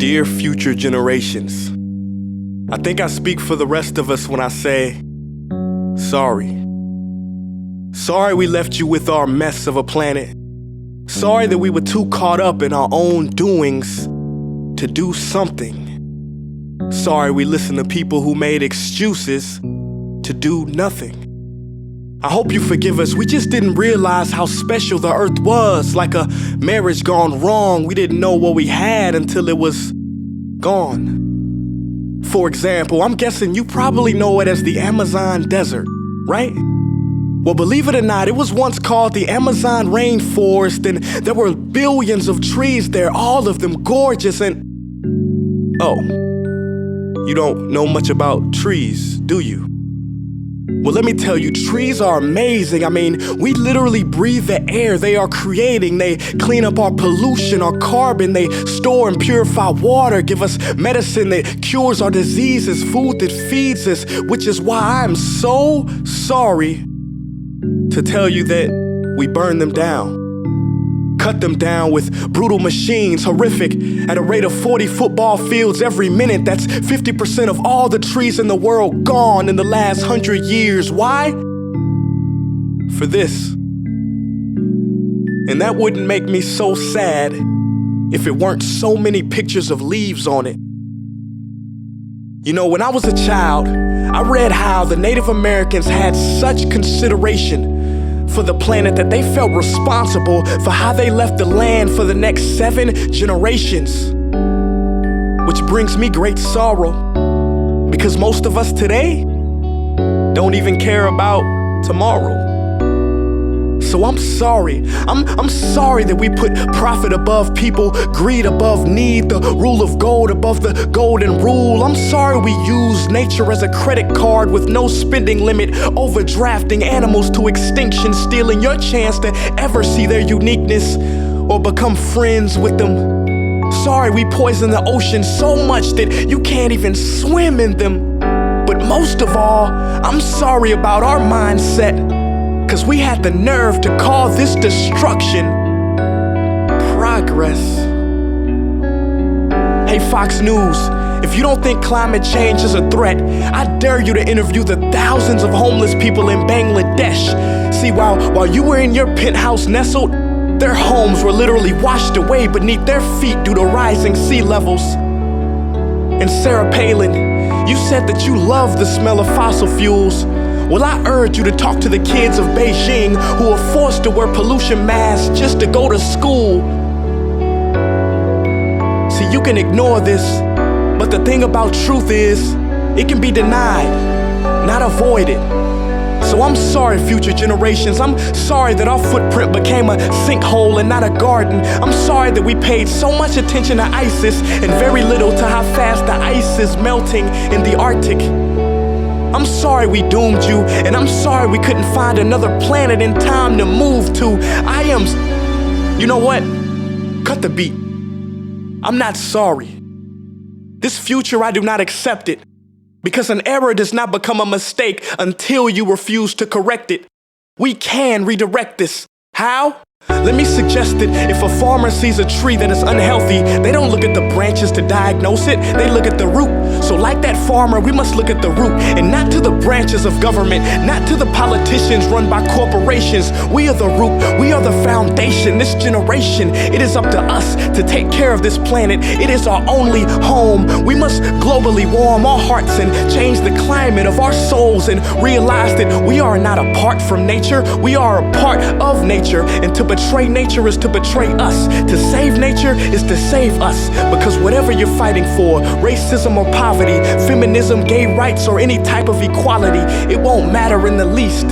Dear future generations, I think I speak for the rest of us when I say, sorry. Sorry we left you with our mess of a planet. Sorry that we were too caught up in our own doings to do something. Sorry we listened to people who made excuses to do nothing. I hope you forgive us. We just didn't realize how special the earth was. Like a marriage gone wrong, we didn't know what we had until it was gone. For example, I'm guessing you probably know it as the Amazon desert, right? Well, believe it or not, it was once called the Amazon rainforest, and there were billions of trees there, all of them gorgeous. And oh, you don't know much about trees, do you? Well, let me tell you, trees are amazing. I mean, we literally breathe the air they are creating. They clean up our pollution, our carbon. They store and purify water, give us medicine that cures our diseases, food that feeds us, which is why I'm so sorry to tell you that we burn them down. Cut them down with brutal machines, horrific, at a rate of 40 football fields every minute. That's 50% of all the trees in the world gone in the last 100 years. Why? For this. And that wouldn't make me so sad if it weren't so many pictures of leaves on it. You know, when I was a child, I read how the Native Americans had such consideration for the planet that they felt responsible for how they left the land for the next 7 generations. Which brings me great sorrow, because most of us today don't even care about tomorrow. So I'm sorry. I'm sorry that we put profit above people, greed above need, the rule of gold above the golden rule. I'm sorry we use nature as a credit card with no spending limit, overdrafting animals to extinction, stealing your chance to ever see their uniqueness or become friends with them. Sorry we poison the ocean so much that you can't even swim in them. But most of all, I'm sorry about our mindset, 'cause we had the nerve to call this destruction progress. Hey Fox News, if you don't think climate change is a threat, I dare you to interview the thousands of homeless people in Bangladesh. See, while you were in your penthouse nestled, their homes were literally washed away beneath their feet due to rising sea levels. And Sarah Palin, you said that you love the smell of fossil fuels. Well, I urge you to talk to the kids of Beijing who are forced to wear pollution masks just to go to school. See, you can ignore this, but the thing about truth is, it can be denied, not avoided. So I'm sorry, future generations. I'm sorry that our footprint became a sinkhole and not a garden. I'm sorry that we paid so much attention to ISIS and very little to how fast the ice is melting in the Arctic. I'm sorry we doomed you, and I'm sorry we couldn't find another planet in time to move to. You know what? Cut the beat. I'm not sorry. This future, I do not accept it, because an error does not become a mistake until you refuse to correct it. We can redirect this. How? Let me suggest that if a farmer sees a tree that is unhealthy, they don't look at the branches to diagnose it, they look at the root. So like that farmer, we must look at the root, and not to the branches of government, not to the politicians run by corporations. We are the root, we are the foundation. This generation, it is up to us to take care of this planet. It is our only home. We must globally warm our hearts and change the climate of our souls and realize that we are not apart from nature, we are a part of nature. And to betray nature is to betray us. To save nature is to save us. Because whatever you're fighting for, racism or poverty, feminism, gay rights, or any type of equality, it won't matter in the least.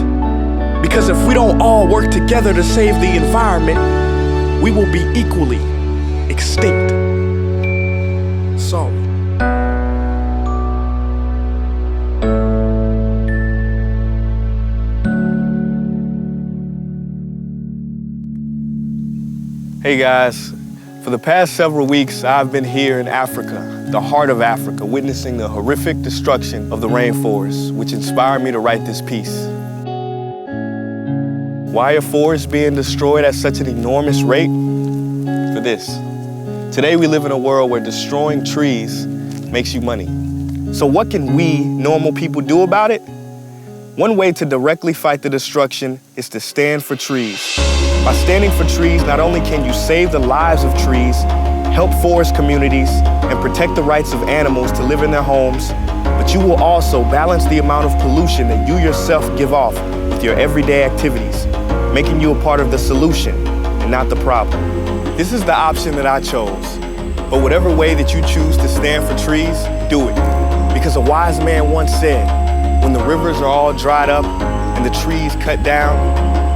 Because if we don't all work together to save the environment, we will be equally extinct. Sorry. Hey guys, for the past several weeks, I've been here in Africa, the heart of Africa, witnessing the horrific destruction of the rainforest, which inspired me to write this piece. Why are forests being destroyed at such an enormous rate? For this. Today we live in a world where destroying trees makes you money. So what can we, normal people, do about it? One way to directly fight the destruction is to stand for trees. By standing for trees, not only can you save the lives of trees, help forest communities, and protect the rights of animals to live in their homes, but you will also balance the amount of pollution that you yourself give off with your everyday activities, making you a part of the solution and not the problem. This is the option that I chose. But whatever way that you choose to stand for trees, do it. Because a wise man once said, when the rivers are all dried up and the trees cut down,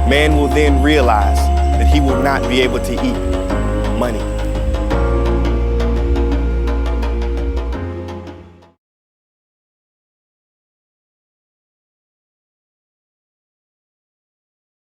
man will then realize that he will not be able to eat money.